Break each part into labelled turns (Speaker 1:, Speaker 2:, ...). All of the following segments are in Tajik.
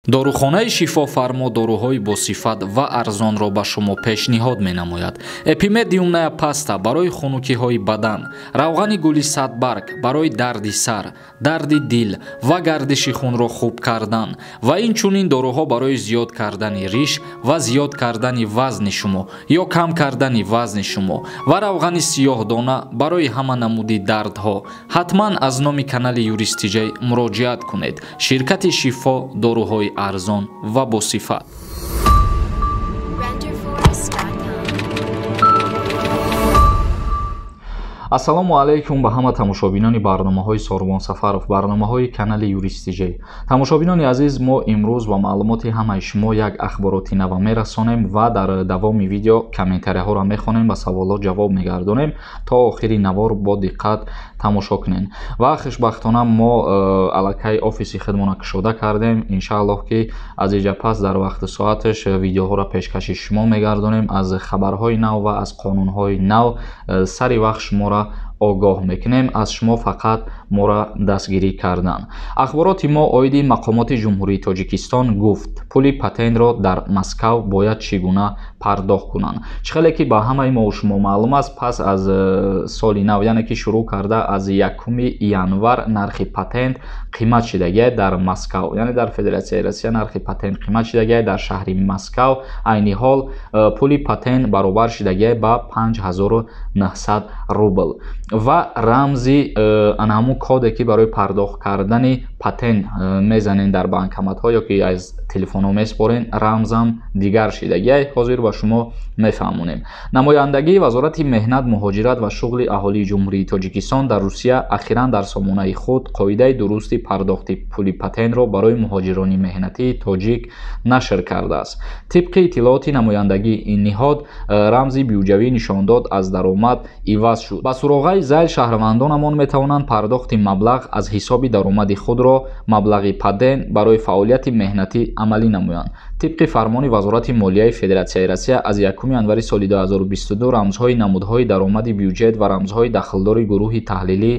Speaker 1: дорухонаи шифофармо доруҳои босифат ва арзонро ба шумо пешниҳод менамояд. Эпимедиумная паста барои хунукиҳои бадан, равғани гули садбарг барои дарди сар, дарди дил ва гардиши хунро хуб кардан ва инчунин доруҳо барои зиёд кардани риш ва зиёд кардани вазни шумо ё кам кардани вазни шумо ва равғани сиёҳдона барои ҳама намуди дардҳо. ҳатман аз номи канали юристиҷей муроҷиат кунед. Ширкати шифо доруҳои арзон ва босифат. ассалому алайкум ба ҳама тамошобинони барномаҳои Сорвон Сафаров, барномаҳои канали юристиҷей. Тамошобинони азиз, мо имрӯз ба маълумоти ҳамаи шумо як ахбороти нава мерасонем ва дар давоми видео комментарияҳоро мехонем ва саволот ҷавоб мегардонем. То охири навор бо диққат тамошо кунед. Ва хушбахтона мо аллакай офиси хидмона кушода кардем. Иншааллоҳ ки аз инҷа пас дар вақти соаташ видеоҳоро пешкаши шумо мегардонем. аз хабарҳои нав ва аз қонунҳои нав сари вақт шуморо огоҳ мекунем. аз шумо фақат моро дастгирӣ кардан. ахбороти мо оиди мақомоти ҷумҳурии Тоҷикистон гуфт пули патентро дар Москав бояд чӣ гуна пардохт кунанд. чӣ хеле ки ба ҳамаи мо шумо маълум аст, пас аз соли нав, яъне ки шурӯъ карда аз 1 январ нархи патент қимат шидагиаст дар Москав, яъне дар Федератсияи Россия нархи патент қимат шидагиаст. дар шаҳри Москав айни ҳол пули патент баробар шидагиаст ба 5900 рубл ва рамзи анҳамун коде ки барои пардохт кардани патент мезанен дар банкоматҳо ё ки аз телефонҳо меспорен, рамзам дигар шидагиаст. ҳозир ба шумо мефаҳмонем. намояндагии вазорати меҳнат, муҳоҷират ва шуғли аҳолии ҷумҳурии Тоҷикистон дар Русия ахиран дар сомонаи худ қоидаи дурусти пардохти пули патентро барои муҳоҷирони меҳнатии тоҷик нашр кардааст. тибқи иттилооти намояндагии ин ниҳод, рамзи бюҷавӣ нишондод аз даромад иваз шуд. ба суроғаи зайл шаҳрвандонамон метавонанд пардохти маблағ аз ҳисоби даромади худро маблағи патент барои фаъолияти меҳнатӣ амалӣ намоянд. тибқи фармони вазорати молияи Федератсияи Россия аз 1 январи соли 2022 рамзҳои намудҳои даромади бюҷет ва рамзҳои дахлдори гурӯҳи таҳлилӣ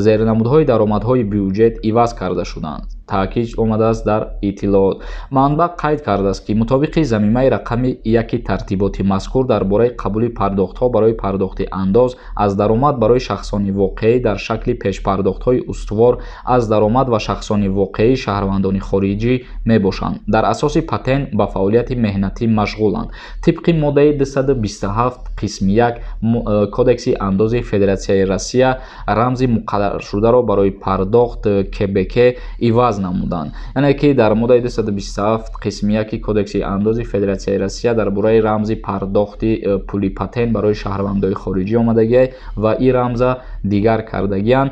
Speaker 1: зернамудҳои даромадҳои бюҷет иваз карда шуданд. таъкид омадааст дар иттилоот. манбаъ қайд кардааст ки мутобиқи замимаи рақами 1 тартиботи мазкур дар бораи қабули пардохтҳо барои пардохти андоз аз даромад барои шахсони воқеӣ дар шакли пешпардохтҳои устувор аз даромад ва шахсони воқеӣ шаҳрвандони хориҷӣ мебошанд. дар асоси патент ба фаъолияти меҳнатӣ машғуланд. тибқи моддаи 227 қисми 1 кодекси андози Федератсияи Россия рамзи муқарраршударо барои пардохт КБК иваз намуданд. яъне ки дар моддаи 227 қисми 1 кодекси андози Федератсияи Россия дар бораи рамзи пардохти пули патент барои шаҳрвандои хориҷӣ омадагиаст ва ин рамза дигар кардагианд.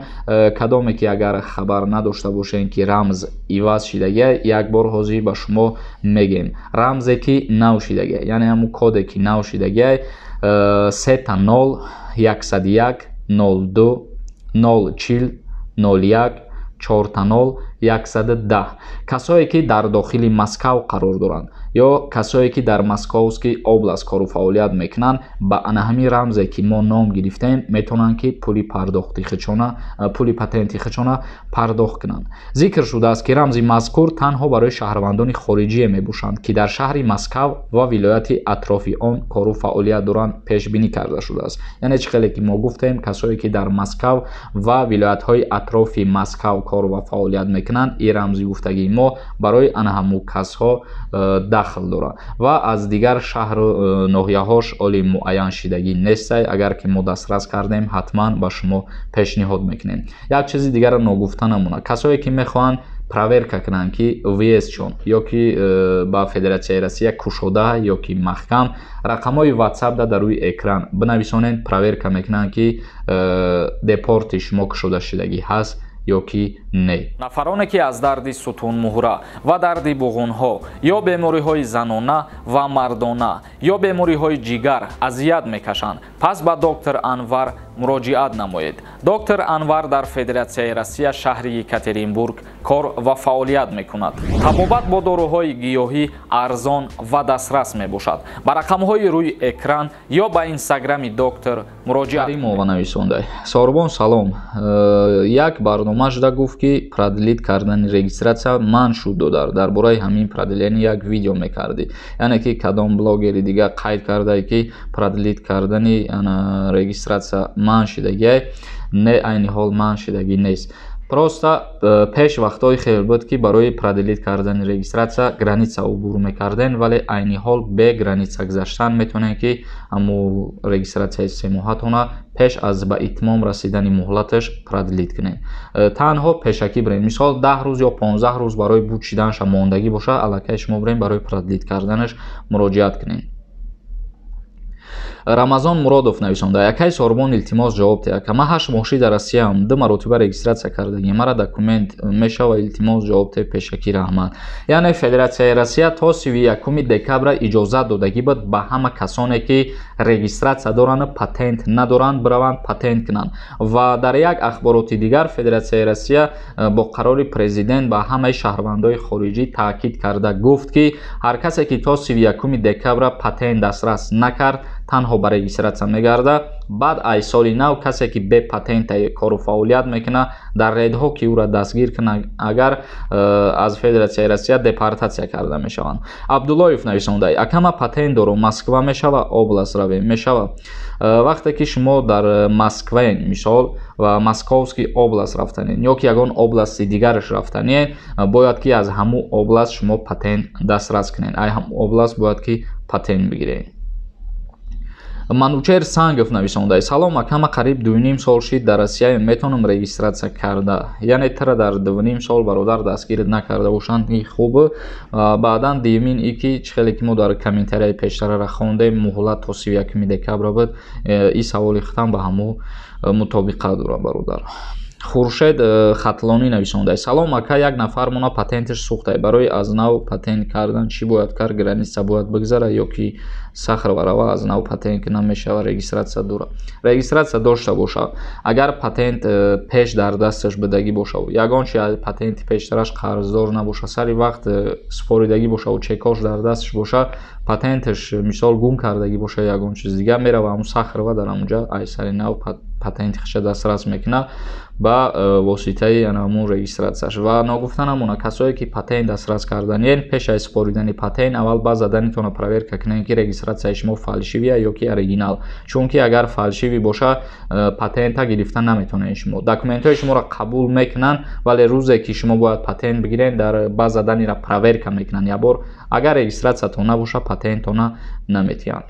Speaker 1: кадоме ки агар хабар надошта бошем ки рамз иваз шидагиаст, як бор ҳозир ба шумо мегем. рамзе ки нав шидагиаст, яъне ҳамун коде ки нав шидагиаст 3 та 0 101 02 040 01 4 та 0 110. касое ки дар дохили Москав қарор доранд ё касое ки дар Московский област кору фаъолият мекунанд, ба анаҳамин рамзе ки мо ном гирифтем метавонанд ки пули патенти хичона пардохт кунанд. зикр шудааст ки рамзи мазкур танҳо барои шаҳрвандони хориҷие мебошанд ки дар шаҳри Москав ва вилояти атрофи он кору фаъолият доранд пешбинӣ карда шудааст. яъне чӣ хеле ки мо гуфтем, касое ки дар Москав ва вилоятҳои атрофи Москав кору ва фаъолият мекунанд, ин рамзи гуфтагии мо барои анаҳамун касҳо дахл дорад ва аз дигар шаҳру ноҳияҳош оли муайян шидагӣ нестай. агар ки мо дастрас кардем, ҳатман ба шумо пешниҳод мекунем. як чизи дигарро ногуфта намонад. касое ки мехоҳанд проверка кунанд ки виезчон ё ки ба Федератсияи Россия кушода ё ки маҳкам рақамҳои WhatsApp дар рӯи экран бинависонед, проверка мекунанд ки депорти шумо кушода шидагӣ ҳаст ё ки не. нафароне ки аз дарди сутунмуҳра ва дарди буғунҳо ё бемориҳои занона ва мардона ё бемориҳои ҷигар азият мекашанд, пас ба доктор Анвар муроҷиат намоед. Доктор Анвар дар Федератсияи Россия шаҳри Екатеринбург кор ва фаъолият мекунад. Табобат бо дороҳои гиёҳӣ арзон ва дастрас мебошад. Ба рақамҳои рӯи экран ё ба инстаграми доктор муроҷиат нависондай. Сорбон салом. Як барнома шуда гуфт ки продлит кардани регистратсия ман шуд додар. Дар бораи ҳамин продлени як видео мекарди. Яъне ки кадом блогери дига қайд кардай ки продлит кардани регистратсия ман шидагиай, не айни ҳол ман шидагӣ нест. Просто пеш вақтҳои хел буд ки барои продлит кардани регистратсия граница убур мекарден, вале айни ҳол бе граница гузаштан метавонен ки аму регистратсияи 3 моҳатона пеш аз ба итмом расидани муҳлаташ продлит кунен. Танҳо пешакӣ бирем, мисол 10 рӯз ё 15 рӯз барои буд шиданша мондагӣ боша, аллакай шумо бирем барои продлит карданаш муроҷиат кунен. Рамазон Муродов нависонда: якай сорбон илтимос ҷавоб диҳад. Ман 8 моҳши дар Россияам 2 маротиба регистратсия кардагим. Мара документ мешава илтимос ҷавоб диҳад. Пешакӣ раҳмат. Яъне Федератсияи Россия то 31 декабр иҷозат додагӣ буд ба ҳама касоне ки регистратсия доранд, патент надоранд, бираванд патент кунанд. Ва дар як ахбороти дигар Федератсияи Россия бо қарори президент ба ҳамаи шаҳрвандои хориҷӣ таъкид карда гуфт ки ҳар касе ки то 31 декабр патент дастрас накард, танҳо ба регистратсия мегарда. Баъд ай соли нав касе ки бе патента кору фаъолият мекуна, дар рейдҳо ки ӯра дастгир кунад, агар аз Федератсияи Россия депортатсия карда мешаванд. Абдуллоев нависонда: акама патент дорум, Москва мешава, област равем. Мешава. Вақте ки шумо дар Москваен мисол ва Московский област рафтанед ё ки ягон области дигараш рафтанед, бояд ки аз ҳамун област шумо патент дастрас кунед. Ай ҳам област бояд ки патент бигиред. Манучер Сангов нависонда: салом, акама қариб 2,5 сол шид дар Россия метавонам регистратсия карда. Яъне тара дар 2,5 сол бародар дастгир накарда бошанд, ин хуб. Баъдан диюмин и ки чихеле ки мо дар комментарияи пештарара хондем, муҳлат то 31 декабр буд. И саволи хутам ба ҳаму мутобиқат дорад бародар. Хуршед Хатлони нависонда: салом, ака, як нафармона патенташ сӯхтае. Барои аз нав патент кардан чӣ бояд кард? Граница бояд бигзара ё ки сахр барава аз нав патент кунам мешава? Регистратсия дора. Регистратсия дошта боша. Агар патент пеш дар дасташ бидагӣ боша, ягон чи патенти пештараш қарздор набоша, сари вақт споридагӣ боша ва чекош дар дасташ боша, патенташ мисол гум кардагӣ боша, ягон чиз дига мерава ҳамун сахр ва дар ҳамунҷа ай сари нав патенти хиша дастрас мекуна ба воситаи ҳамун регистратсияш. Ва ногуфта намона, касое ки патент дастрас карданен, пеш аз споридани патент аввал ба заданитона проверка кунен ки регистратсияи шумо фалшивия ё ки оригинал. Чунки агар фалшиви боша, патента гирифта наметавонед шумо. Документҳои шуморо қабул мекунанд, вале рӯзе ки шумо бояд патент бигиред, дар ба заданира проверка мекунанд як бор. Агар регистратсиятон набоша, патентона наметиҳанд.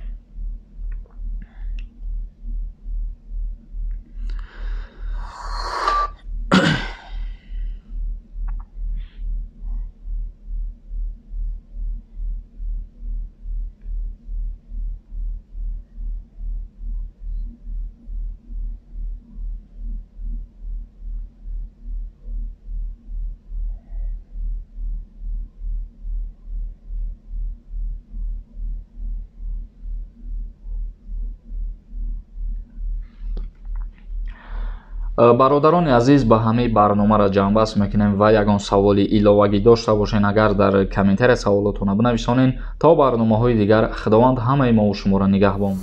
Speaker 1: бародарони азиз, ба ҳамаи барномаро ҷамъбаст мекунем ва ягон саволи иловагӣ дошта бошен, агар дар комментария саволотона бинависонен. То барномаҳои дигар, худованд ҳамаи мову шуморо нигаҳбон.